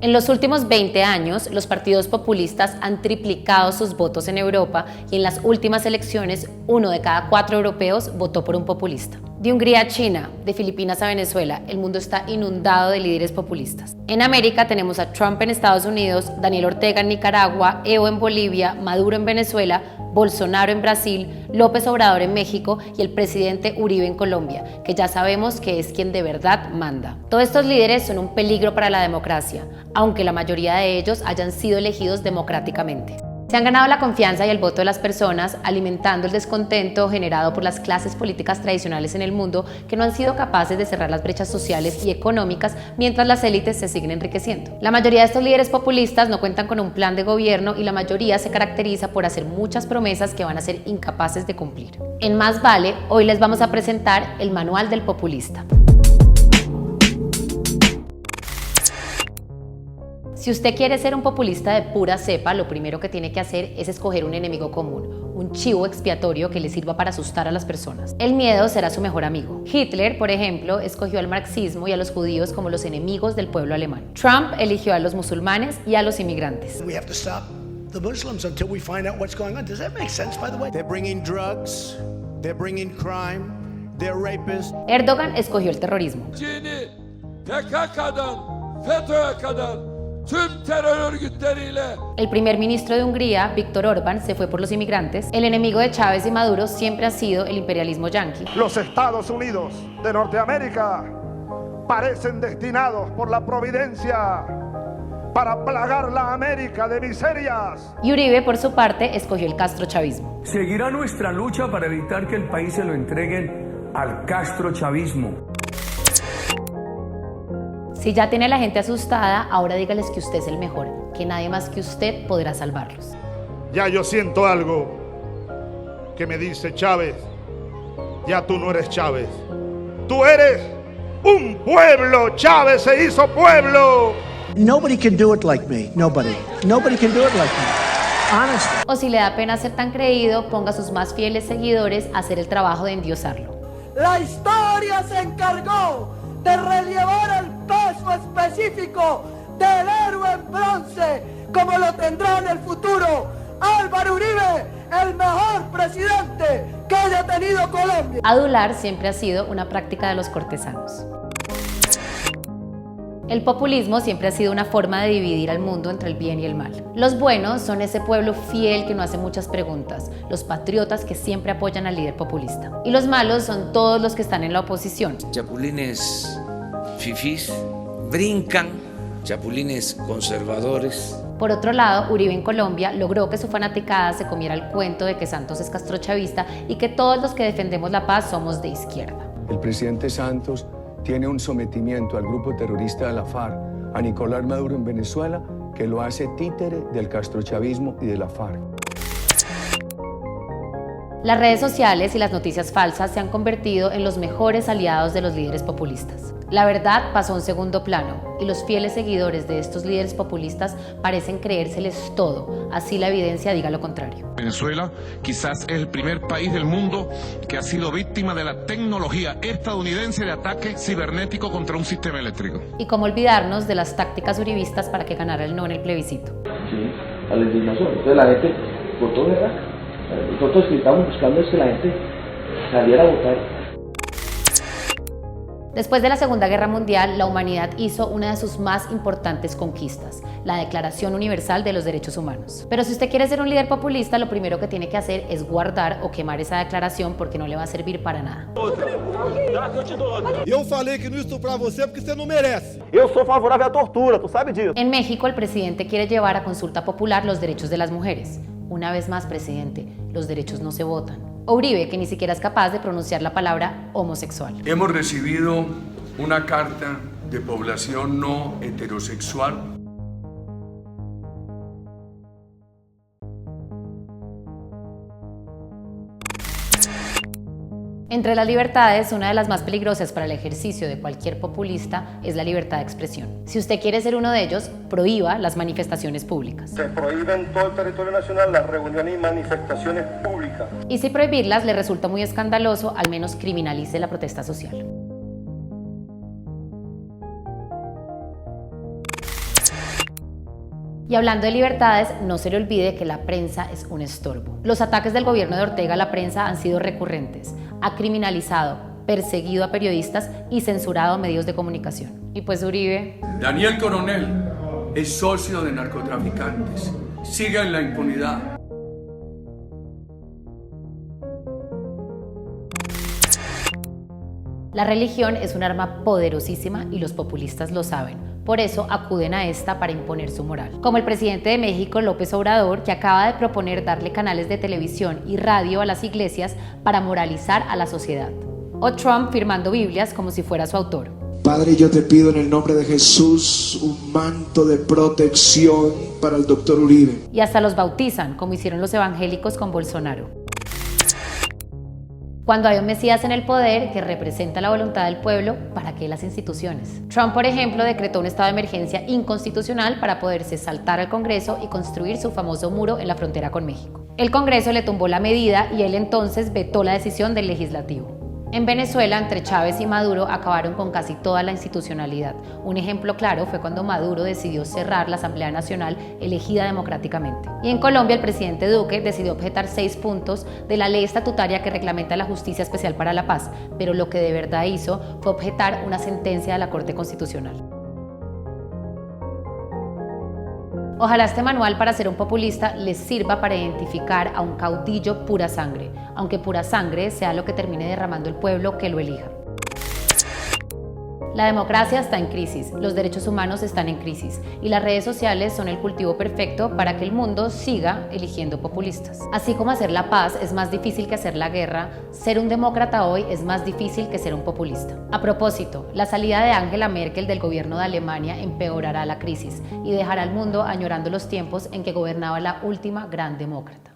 En los últimos 20 años, los partidos populistas han triplicado sus votos en Europa y en las últimas elecciones, 1 de cada 4 europeos votó por un populista. De Hungría a China, de Filipinas a Venezuela, el mundo está inundado de líderes populistas. En América tenemos a Trump en Estados Unidos, Daniel Ortega en Nicaragua, Evo en Bolivia, Maduro en Venezuela, Bolsonaro en Brasil, López Obrador en México y el presidente Uribe en Colombia, que ya sabemos que es quien de verdad manda. Todos estos líderes son un peligro para la democracia, aunque la mayoría de ellos hayan sido elegidos democráticamente. Se han ganado la confianza y el voto de las personas, alimentando el descontento generado por las clases políticas tradicionales en el mundo que no han sido capaces de cerrar las brechas sociales y económicas mientras las élites se siguen enriqueciendo. La mayoría de estos líderes populistas no cuentan con un plan de gobierno y la mayoría se caracteriza por hacer muchas promesas que van a ser incapaces de cumplir. En Más Vale, hoy les vamos a presentar el Manual del Populista. Si usted quiere ser un populista de pura cepa, lo primero que tiene que hacer es escoger un enemigo común, un chivo expiatorio que le sirva para asustar a las personas. El miedo será su mejor amigo. Hitler, por ejemplo, escogió al marxismo y a los judíos como los enemigos del pueblo alemán. Trump eligió a los musulmanes y a los inmigrantes. We have to stop the Muslims until we find out what's going on. Does that make sense, by the way? They're bringing drugs, they're bringing crime, they're rapists. Erdogan escogió el terrorismo. Çin'i PKK'dan FETÖ'ye kadar tüm terör örgütleriyle. El primer ministro de Hungría, Viktor Orbán, se fue por los inmigrantes. El enemigo de Chávez y Maduro siempre ha sido el imperialismo yanqui. Los Estados Unidos de Norteamérica parecen destinados por la providencia para plagar la América de miserias. Y Uribe, por su parte, escogió el castrochavismo. Seguirá nuestra lucha para evitar que el país se lo entreguen al castrochavismo. Si ya tiene a la gente asustada, ahora dígales que usted es el mejor, que nadie más que usted podrá salvarlos. Ya yo siento algo que me dice: Chávez, ya tú no eres Chávez. Tú eres un pueblo. Chávez se hizo pueblo. Nobody can do it like me. Nobody. Nobody can do it like me. Honestly. O si le da pena ser tan creído, ponga a sus más fieles seguidores a hacer el trabajo de endiosarlo. La historia se encargó de rellevar el peso específico del héroe en bronce, como lo tendrá en el futuro Álvaro Uribe, el mejor presidente que haya tenido Colombia. Adular siempre ha sido una práctica de los cortesanos. El populismo siempre ha sido una forma de dividir al mundo entre el bien y el mal. Los buenos son ese pueblo fiel que no hace muchas preguntas, los patriotas que siempre apoyan al líder populista. Y los malos son todos los que están en la oposición. Chapulines fifís, brincan, chapulines conservadores. Por otro lado, Uribe en Colombia logró que su fanaticada se comiera el cuento de que Santos es castrochavista y que todos los que defendemos la paz somos de izquierda. El presidente Santos tiene un sometimiento al grupo terrorista de la FARC, a Nicolás Maduro en Venezuela, que lo hace títere del castrochavismo y de la FARC. Las redes sociales y las noticias falsas se han convertido en los mejores aliados de los líderes populistas. La verdad pasó a un segundo plano y los fieles seguidores de estos líderes populistas parecen creérseles todo, así la evidencia diga lo contrario. Venezuela quizás es el primer país del mundo que ha sido víctima de la tecnología estadounidense de ataque cibernético contra un sistema eléctrico. Y cómo olvidarnos de las tácticas uribistas para que ganara el no en el plebiscito. Sí, a la indignación. Entonces la gente votó, ¿verdad? Nosotros que estamos buscando es que la gente saliera a votar. Después de la Segunda Guerra Mundial, la humanidad hizo una de sus más importantes conquistas, la Declaración Universal de los Derechos Humanos. Pero si usted quiere ser un líder populista, lo primero que tiene que hacer es guardar o quemar esa declaración porque no le va a servir para nada. Eu falei que não estuprar você porque você não merece. Eu sou favorável à tortura, tu sabe disso. En México, el presidente quiere llevar a consulta popular los derechos de las mujeres. Una vez más, presidente, los derechos no se votan. O Uribe, que ni siquiera es capaz de pronunciar la palabra homosexual. Hemos recibido una carta de población no heterosexual. Entre las libertades, una de las más peligrosas para el ejercicio de cualquier populista es la libertad de expresión. Si usted quiere ser uno de ellos, prohíba las manifestaciones públicas. Se prohíbe en todo el territorio nacional las reuniones y manifestaciones públicas. Y si prohibirlas le resulta muy escandaloso, al menos criminalice la protesta social. Y hablando de libertades, no se le olvide que la prensa es un estorbo. Los ataques del gobierno de Ortega a la prensa han sido recurrentes. Ha criminalizado, perseguido a periodistas y censurado medios de comunicación. Y pues Uribe... Daniel Coronel es socio de narcotraficantes. Sigue en la impunidad. La religión es un arma poderosísima y los populistas lo saben. Por eso acuden a esta para imponer su moral. Como el presidente de México, López Obrador, que acaba de proponer darle canales de televisión y radio a las iglesias para moralizar a la sociedad. O Trump firmando Biblias como si fuera su autor. Padre, yo te pido en el nombre de Jesús un manto de protección para el doctor Uribe. Y hasta los bautizan, como hicieron los evangélicos con Bolsonaro. Cuando hay un Mesías en el poder que representa la voluntad del pueblo, ¿para qué las instituciones? Trump, por ejemplo, decretó un estado de emergencia inconstitucional para poderse saltar al Congreso y construir su famoso muro en la frontera con México. El Congreso le tumbó la medida y él entonces vetó la decisión del legislativo. En Venezuela, entre Chávez y Maduro, acabaron con casi toda la institucionalidad. Un ejemplo claro fue cuando Maduro decidió cerrar la Asamblea Nacional elegida democráticamente. Y en Colombia, el presidente Duque decidió objetar 6 puntos de la ley estatutaria que reglamenta la Justicia Especial para la Paz, pero lo que de verdad hizo fue objetar una sentencia de la Corte Constitucional. Ojalá este manual para ser un populista les sirva para identificar a un caudillo pura sangre, aunque pura sangre sea lo que termine derramando el pueblo que lo elija. La democracia está en crisis, los derechos humanos están en crisis y las redes sociales son el cultivo perfecto para que el mundo siga eligiendo populistas. Así como hacer la paz es más difícil que hacer la guerra, ser un demócrata hoy es más difícil que ser un populista. A propósito, la salida de Angela Merkel del gobierno de Alemania empeorará la crisis y dejará al mundo añorando los tiempos en que gobernaba la última gran demócrata.